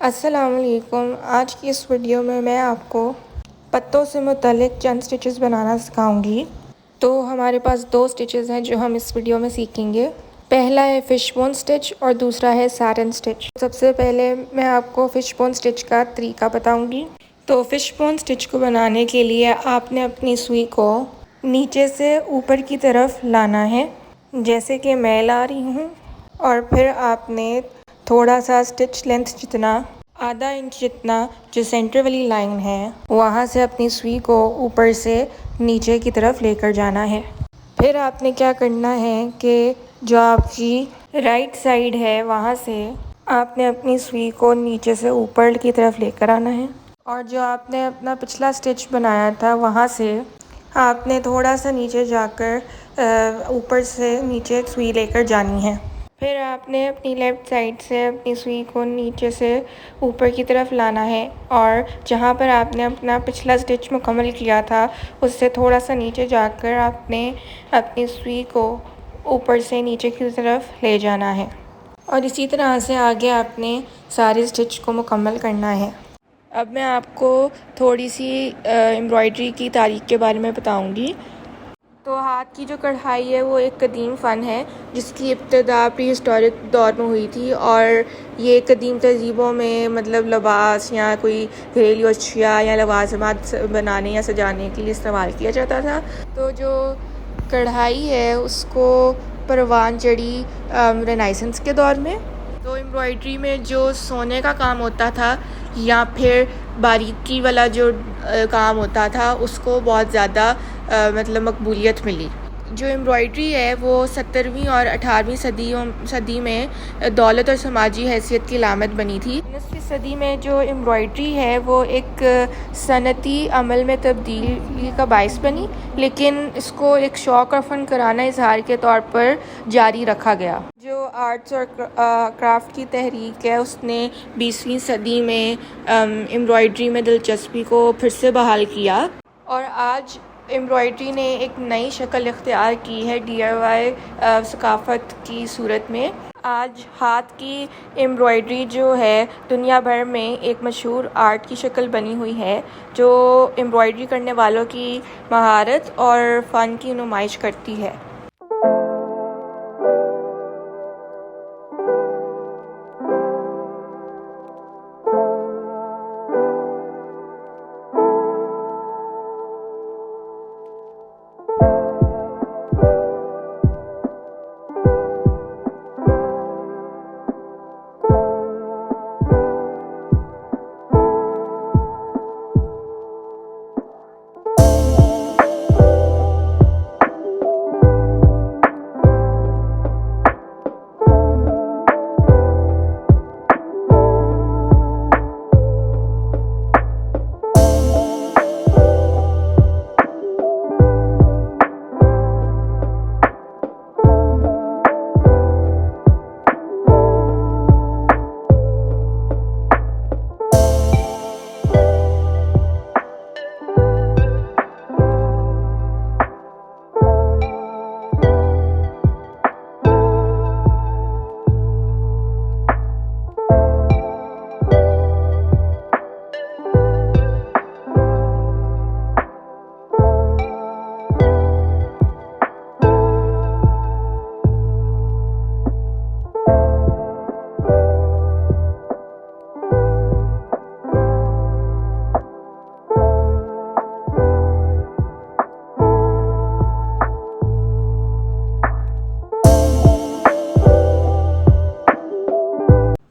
अस्सलामुअलैकुम। आज की इस वीडियो में मैं आपको पत्तों से मुतल्लिक़ चंद स्टिचेस बनाना सिखाऊंगी। तो हमारे पास दो स्टिचेस हैं जो हम इस वीडियो में सीखेंगे। पहला है फिशबोन स्टिच और दूसरा है सैटिन स्टिच। सबसे पहले मैं आपको फिशबोन स्टिच का तरीका बताऊंगी। तो फिशबोन स्टिच को बनाने के लिए आपने अपनी सुई को नीचे से ऊपर की तरफ लाना है, जैसे कि मैं ला रही हूँ, और फिर आपने थोड़ा सा स्टिच लेंथ जितना, आधा इंच जितना जो सेंटर वाली लाइन है, वहाँ से अपनी सुई को ऊपर से नीचे की तरफ लेकर जाना है। फिर आपने क्या करना है कि जो आपकी राइट साइड है वहाँ से आपने अपनी सुई को नीचे से ऊपर की तरफ लेकर आना है, और जो आपने अपना पिछला स्टिच बनाया था वहाँ से आपने थोड़ा सा नीचे जाकर ऊपर से नीचे सुई लेकर जानी है। फिर आपने अपनी लेफ़्ट साइड से अपनी सुई को नीचे से ऊपर की तरफ लाना है, और जहाँ पर आपने अपना पिछला स्टिच मुकम्मल किया था उससे थोड़ा सा नीचे जाकर आपने अपनी सुई को ऊपर से नीचे की तरफ ले जाना है, और इसी तरह से आगे आपने सारे स्टिच को मुकम्मल करना है। अब मैं आपको थोड़ी सी एम्ब्रॉयडरी की तारीख़ के बारे में बताऊँगी। तो हाथ की जो कढ़ाई है वो एक कदीम फ़न है जिसकी इब्तिदा प्री हिस्टोरिक दौर में हुई थी, और ये कदीम तहज़ीबों में मतलब लिबास या कोई घरेलू अशिया या लवाज़मात बनाने या सजाने के लिए इस्तेमाल किया जाता था। तो जो कढ़ाई है उसको परवान चढ़ी रेनेसांस के दौर में। तो एम्ब्रॉयडरी में जो सोने का काम होता था या फिर बारीकी वाला जो काम होता था उसको बहुत ज़्यादा मतलब मकबूलियत मिली। जो एम्ब्रॉयडरी है वो 17वीं और 18वीं सदी में दौलत और समाजी हैसियत की अलामत बनी थी। 19वीं सदी में जो एम्ब्रॉयडरी है वो एक सनती अमल में तब्दीली का बाइस बनी, लेकिन इसको एक शौक़ और फ़न कराना इजहार के तौर पर जारी रखा गया। जो आर्ट्स और क्राफ्ट की तहरीक है उसने 20वीं सदी में एम्ब्रॉयडरी में दिलचस्पी को फिर से बहाल किया, और आज एम्ब्रॉयडरी ने एक नई शक्ल इख्तियार की है DIY सकाफ़त की सूरत में। आज हाथ की एम्ब्रॉयडरी जो है दुनिया भर में एक मशहूर आर्ट की शक्ल बनी हुई है, जो एम्ब्रॉयडरी करने वालों की महारत और फ़न की नुमाइश करती है।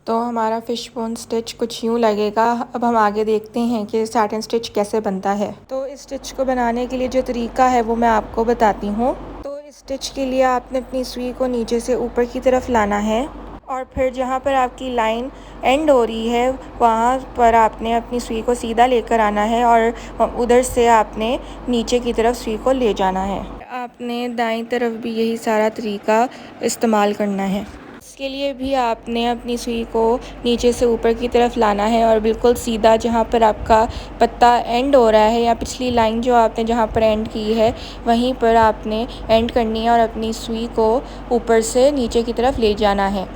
तो हमारा फिशबोन स्टिच कुछ यूँ लगेगा। अब हम आगे देखते हैं कि सैटिन स्टिच कैसे बनता है। तो इस स्टिच को बनाने के लिए जो तरीका है वो मैं आपको बताती हूँ। तो इस स्टिच के लिए आपने अपनी सुई को नीचे से ऊपर की तरफ लाना है, और फिर जहाँ पर आपकी लाइन एंड हो रही है वहाँ पर आपने अपनी सुई को सीधा लेकर आना है, और उधर से आपने नीचे की तरफ सुई को ले जाना है। आपने दाईं तरफ भी यही सारा तरीका इस्तेमाल करना है। इसके लिए भी आपने अपनी सुई को नीचे से ऊपर की तरफ लाना है, और बिल्कुल सीधा जहाँ पर आपका पत्ता एंड हो रहा है या पिछली लाइन जो आपने जहाँ पर एंड की है वहीं पर आपने एंड करनी है, और अपनी सुई को ऊपर से नीचे की तरफ ले जाना है।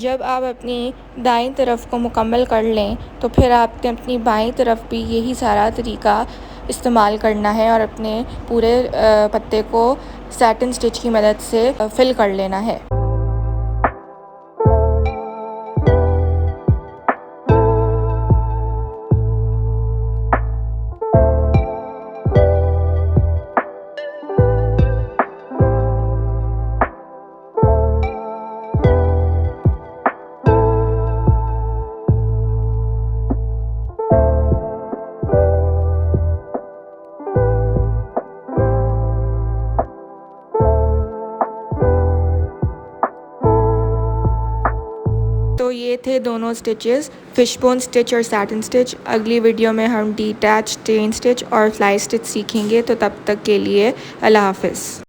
जब आप अपनी दाईं तरफ को मुकम्मल कर लें तो फिर आपने अपनी बाईं तरफ भी यही सारा तरीका इस्तेमाल करना है और अपने पूरे पत्ते को सैटिन स्टिच की मदद से फिल कर लेना है। तो ये थे दोनों स्टिचेस, फिशबोन स्टिच और सैटिन स्टिच। अगली वीडियो में हम डिटैच चेन स्टिच और फ्लाई स्टिच सीखेंगे। तो तब तक के लिए अल्लाह हाफ़िज़।